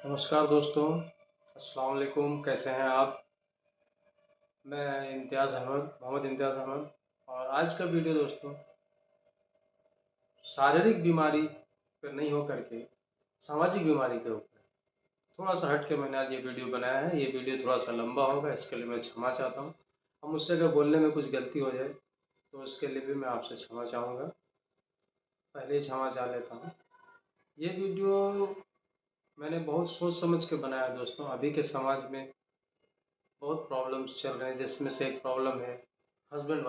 नमस्कार दोस्तों, अस्सलाम वालेकुम। कैसे हैं आप? मैं मोहम्मद इम्तियाज़ अहमद। और आज का वीडियो दोस्तों शारीरिक बीमारी पर नहीं हो करके सामाजिक बीमारी के ऊपर थोड़ा सा हट के मैंने आज ये वीडियो बनाया है। ये वीडियो थोड़ा सा लंबा होगा, इसके लिए मैं क्षमा चाहता हूँ। अब मुझसे अगर बोलने में कुछ गलती हो जाए तो उसके लिए भी मैं आपसे क्षमा चाहूँगा, पहले ही क्षमा चाह लेता हूँ। ये वीडियो मैंने बहुत सोच समझ के बनाया दोस्तों। अभी के समाज में बहुत प्रॉब्लम्स चल रहे हैं, जिसमें से एक प्रॉब्लम है हस्बैंड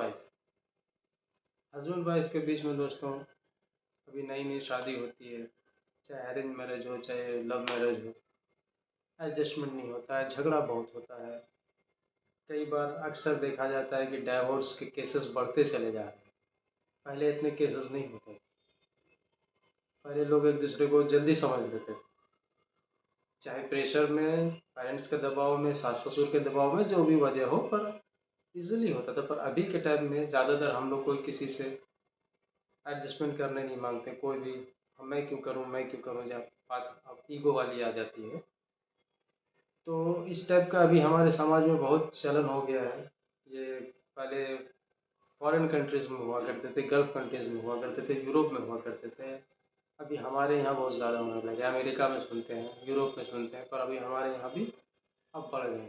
वाइफ के बीच में दोस्तों। अभी नई नई शादी होती है, चाहे अरेंज मैरिज हो चाहे लव मैरिज हो, एडजस्टमेंट नहीं होता है, झगड़ा बहुत होता है। कई बार अक्सर देखा जाता है कि डाइवोर्स के केसेस बढ़ते चले जा रहे हैं। पहले इतने केसेस नहीं होते थे। पहले लोग एक दूसरे को जल्दी समझ लेते थे, चाहे प्रेशर में, पेरेंट्स के दबाव में, सास ससुर के दबाव में, जो भी वजह हो, पर इजीली होता था। पर अभी के टाइम में ज़्यादातर हम लोग कोई किसी से एडजस्टमेंट करने नहीं मांगते। कोई भी मैं क्यों करूँ, जब बात अब ईगो वाली आ जाती है। तो इस टाइप का अभी हमारे समाज में बहुत चलन हो गया है। ये पहले फॉरेन कंट्रीज़ में हुआ करते थे, गल्फ़ कंट्रीज़ में हुआ करते थे, यूरोप में हुआ करते थे। अभी हमारे यहाँ बहुत ज़्यादा होने लगे। अमेरिका में सुनते हैं, यूरोप में सुनते हैं, पर अभी हमारे यहाँ भी अब बढ़ गए।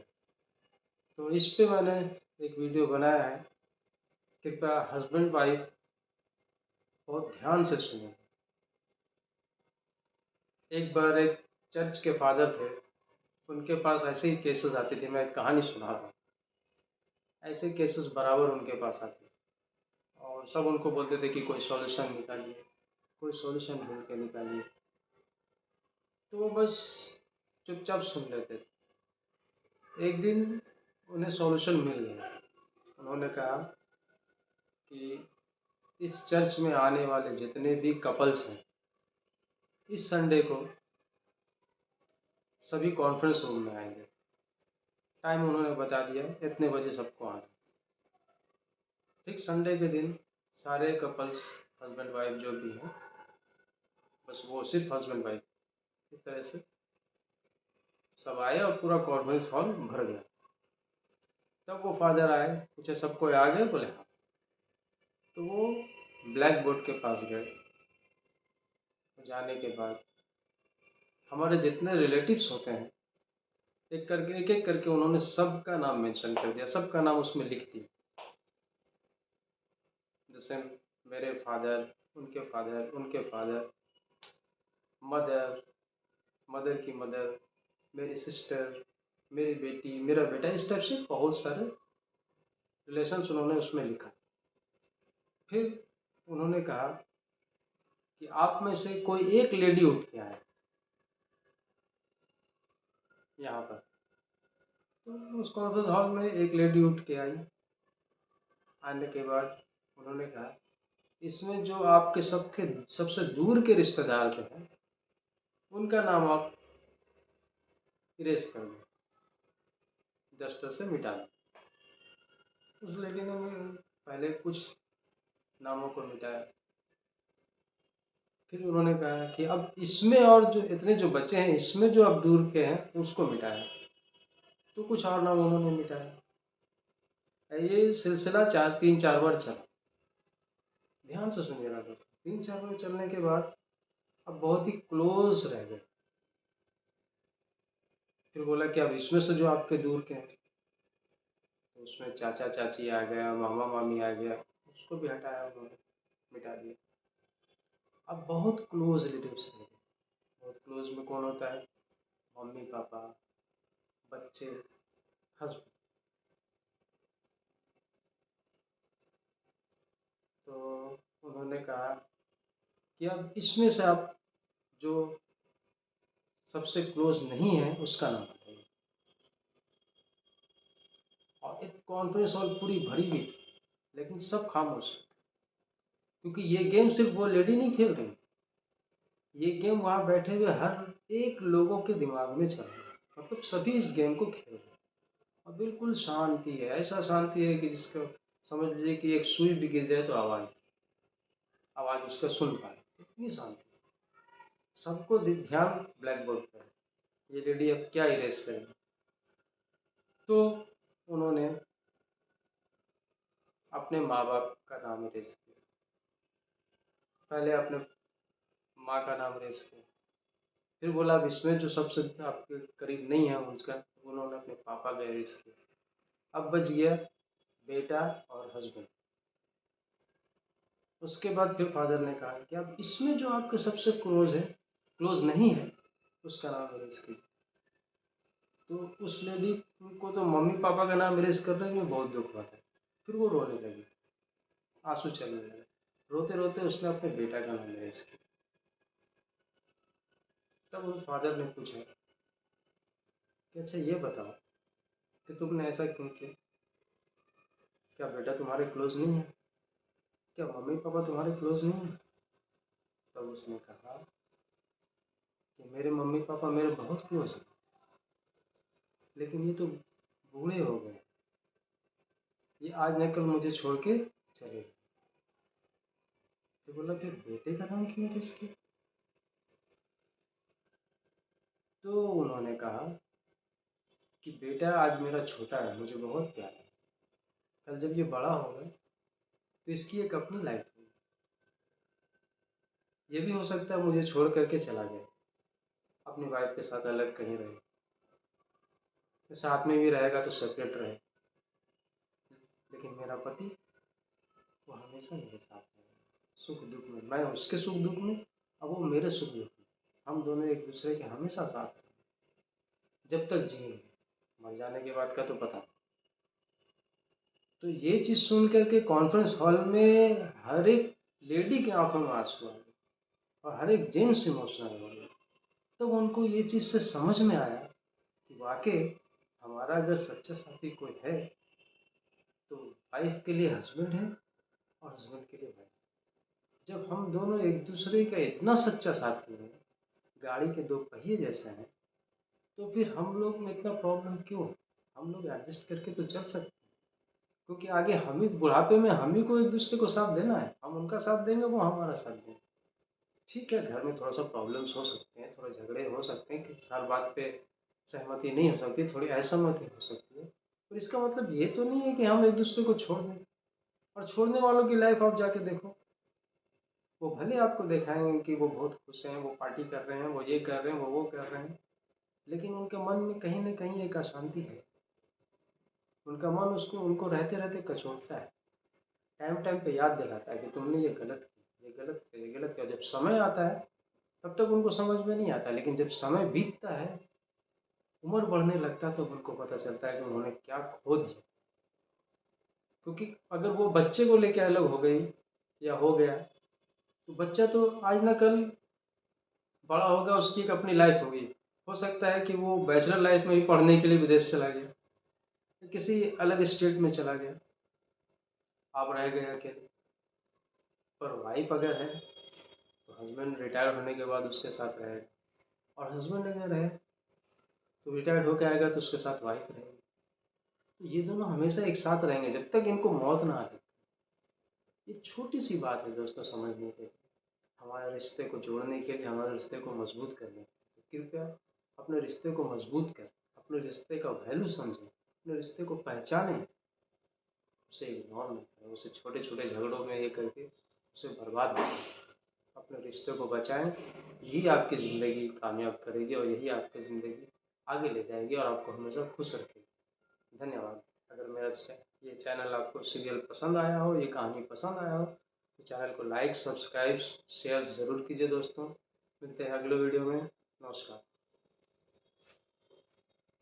तो इस पे मैंने एक वीडियो बनाया है। कृपया हस्बैंड वाइफ बहुत ध्यान से सुनें। एक बार एक चर्च के फादर थे, उनके पास ऐसे ही केसेस आती थी। मैं एक कहानी सुना रहा हूँ। ऐसे केसेस बराबर उनके पास आते थे और सब उनको बोलते थे कि कोई सॉल्यूशन निकालिए, कोई सॉल्यूशन ढूंढ के निकालिए। तो वो बस चुपचाप सुन लेते थे। एक दिन उन्हें सॉल्यूशन मिल गया। उन्होंने कहा कि इस चर्च में आने वाले जितने भी कपल्स हैं, इस संडे को सभी कॉन्फ्रेंस रूम में आएंगे। टाइम उन्होंने बता दिया, इतने बजे सबको आना। ठीक संडे के दिन सारे कपल्स, हस्बैंड वाइफ जो भी हैं, बस वो सिर्फ हस्बैंड वाइफ, इस तरह से सब आए और पूरा कॉन्फ्रेंस हॉल भर गया। तब वो फादर आए, पूछे सबको आ गए? बोले हाँ। तो वो ब्लैक बोर्ड के पास गए। जाने के बाद हमारे जितने रिलेटिव्स होते हैं, एक एक करके उन्होंने सबका नाम मेंशन कर दिया, सबका नाम उसमें लिख दिया। जैसे मेरे फादर, उनके फादर, उनके फादर, मदर, मदर की मदर, मेरी सिस्टर, मेरी बेटी, मेरा बेटा, इस टाइप से बहुत सारे रिलेशंस उन्होंने उसमें लिखा। फिर उन्होंने कहा कि आप में से कोई एक लेडी उठ के आए यहाँ पर। तो उस कॉन्फ्रेंस हॉल में एक लेडी उठ के आई। आने के बाद उन्होंने कहा, इसमें जो आपके सबसे दूर के रिश्तेदार जो हैं, उनका नाम आप इरेज कर दो, डस्टर से मिटा दो। उस लेडी ने पहले कुछ नामों को मिटाया। फिर उन्होंने कहा कि अब इसमें और जो इतने जो बचे हैं, इसमें जो अब दूर के हैं उसको मिटाया। तो कुछ और नाम उन्होंने मिटाया। ये सिलसिला 3-4 बार चला। ध्यान से सुनिएगा दोस्तों। 3-4 बार चलने के बाद अब बहुत ही क्लोज रह गए। फिर बोला कि अब इसमें से जो आपके दूर के हैं, तो उसमें चाचा चाची आ गया, मामा मामी आ गया, उसको भी हटाया उन्होंने, मिटा दिया। अब बहुत क्लोज रिलेटिव्स रह गए। बहुत क्लोज में कौन होता है? मम्मी पापा, बच्चे, हस्बैंड। तो उन्होंने कहा कि अब इसमें से आप जो सबसे क्लोज नहीं है उसका नाम बताइए। और एक कॉन्फ्रेंस हॉल पूरी भरी हुई थी, लेकिन सब खामोश, क्योंकि ये गेम सिर्फ वो लेडी नहीं खेल रही। ये गेम वहाँ बैठे हुए हर एक लोगों के दिमाग में चल रहा है। मतलब सभी इस गेम को खेल रहे हैं। और बिल्कुल शांति है, ऐसा शांति है कि जिसको समझ लीजिए कि एक सुई भी गिर जाए तो आवाज़ आवाज़ उसका सुन पाए, इतनी शांति। सबको ध्यान ब्लैक बोर्ड पर है। ये लेडी अब क्या इरेज करेगी। तो उन्होंने अपने माँ बाप का नाम इरेज किया, पहले अपने माँ का नाम इरेज किया, फिर बोला अब इसमें जो सबसे आपके करीब नहीं है उसका, उन्होंने अपने पापा का इरेज किया। अब बच गया बेटा और हस्बैंड। उसके बाद फिर फादर ने कहा कि अब इसमें जो आपके सबसे क्लोज नहीं है, उसका नाम इरेज कीजिए। तो उस लेडी को तो मम्मी पापा का नाम इरेज करने में बहुत दुख हुआ था। फिर वो रोने लगी, आंसू चलने लगे। रोते रोते उसने अपने बेटा का नाम इरेज किया। तब उस फादर ने पूछा कि अच्छा ये बताओ कि तुमने ऐसा क्यों किया, क्या बेटा तुम्हारे क्लोज नहीं है, क्या मम्मी पापा तुम्हारे क्लोज नहीं है। तब उसने कहा कि मेरे मम्मी पापा मेरे बहुत क्लोज हैं, लेकिन ये तो बूढ़े हो गए, ये आज न कल मुझे छोड़ के चले गए। तो बोला फिर बेटे का नाम क्यों इरेज किया। तो उन्होंने कहा कि बेटा आज मेरा छोटा है, मुझे बहुत प्यार है, कल जब ये बड़ा होगा तो इसकी एक अपनी लाइफ होगी, ये भी हो सकता है मुझे छोड़ करके चला जाए, अपनी वाइफ के साथ अलग कहीं रहे, साथ में भी रहेगा तो सेपरेट रहे, लेकिन मेरा पति वो हमेशा मेरे साथ रहेगा, सुख दुख में, मैं उसके सुख दुख में और वो मेरे सुख दुख में, हम दोनों एक दूसरे के हमेशा साथ रहेंगे जब तक जिएंगे, मर जाने के बाद का तो पता नहीं। तो ये चीज़ सुन करके कॉन्फ्रेंस हॉल में हर एक लेडी की आंखों में आंसू आ गए और हर एक जेंट्स इमोशनल हो गया। तब उनको ये चीज़ से समझ में आया कि वाकई हमारा अगर सच्चा साथी कोई है तो वाइफ के लिए हस्बैंड है और हस्बैंड के लिए वाइफ। जब हम दोनों एक दूसरे का इतना सच्चा साथी है, गाड़ी के दो पहिए जैसे हैं, तो फिर हम लोग में इतना प्रॉब्लम क्यों। हम लोग एडजस्ट करके तो चल सकते हैं, क्योंकि आगे हम ही बुढ़ापे में हम ही को एक दूसरे को साथ देना है, हम उनका साथ देंगे वो हमारा साथ देंगे। ठीक है, घर में थोड़ा सा प्रॉब्लम्स हो सकते हैं, थोड़े झगड़े हो सकते हैं कि हर बात पे सहमति नहीं हो सकती, थोड़ी असहमति हो सकती है, पर इसका मतलब ये तो नहीं है कि हम एक दूसरे को छोड़ दें। और छोड़ने वालों की लाइफ आप जाके देखो, वो भले आपको दिखाएंगे कि वो बहुत खुश हैं, वो पार्टी कर रहे हैं, वो ये कर रहे हैं, वो कर रहे हैं, लेकिन उनके मन में कहीं ना कहीं एक अशांति है। उनका मन उसको उनको रहते रहते कचोटता है, टाइम टाइम पे याद दिलाता है कि तुमने ये गलत किया, ये गलत किया, ये गलत किया। जब समय आता है तब तक उनको समझ में नहीं आता, लेकिन जब समय बीतता है, उम्र बढ़ने लगता है, तो उनको पता चलता है कि उन्होंने क्या खो दिया। क्योंकि अगर वो बच्चे को लेके अलग हो गई या हो गया, तो बच्चा तो आज ना कल बड़ा होगा, उसकी एक अपनी लाइफ होगी। हो सकता है कि वो बैचलर लाइफ में ही पढ़ने के लिए विदेश चला गया या किसी अलग स्टेट में चला गया, आप रह गए अकेले। पर वाइफ अगर है तो हस्बैंड रिटायर होने के बाद उसके साथ रहेगा, और हस्बैंड अगर है तो रिटायर्ड होकर आएगा तो उसके साथ वाइफ रहेगी। तो ये दोनों हमेशा एक साथ रहेंगे जब तक इनको मौत ना आए। ये छोटी सी बात है दोस्तों समझने के लिए, हमारे रिश्ते को जोड़ने के लिए, हमारे रिश्ते को मजबूत करने के लिए। तो कृपया अपने रिश्ते को मजबूत करें, अपने रिश्ते का वैल्यू समझें, अपने रिश्ते को पहचानें, उसे इग्नोर न करें, उसे छोटे छोटे झगड़ों में ये करके उसे बर्बाद न करें। अपने रिश्ते को बचाएं, यही आपकी ज़िंदगी कामयाब करेगी और यही आपकी ज़िंदगी आगे ले जाएगी और आपको हमेशा खुश रखेगी। धन्यवाद। अगर मेरा ये चैनल आपको सीरियल पसंद आया हो, ये कहानी पसंद आया हो, तो चैनल को लाइक सब्सक्राइब शेयर ज़रूर कीजिए दोस्तों। मिलते हैं अगले वीडियो में। नमस्कार।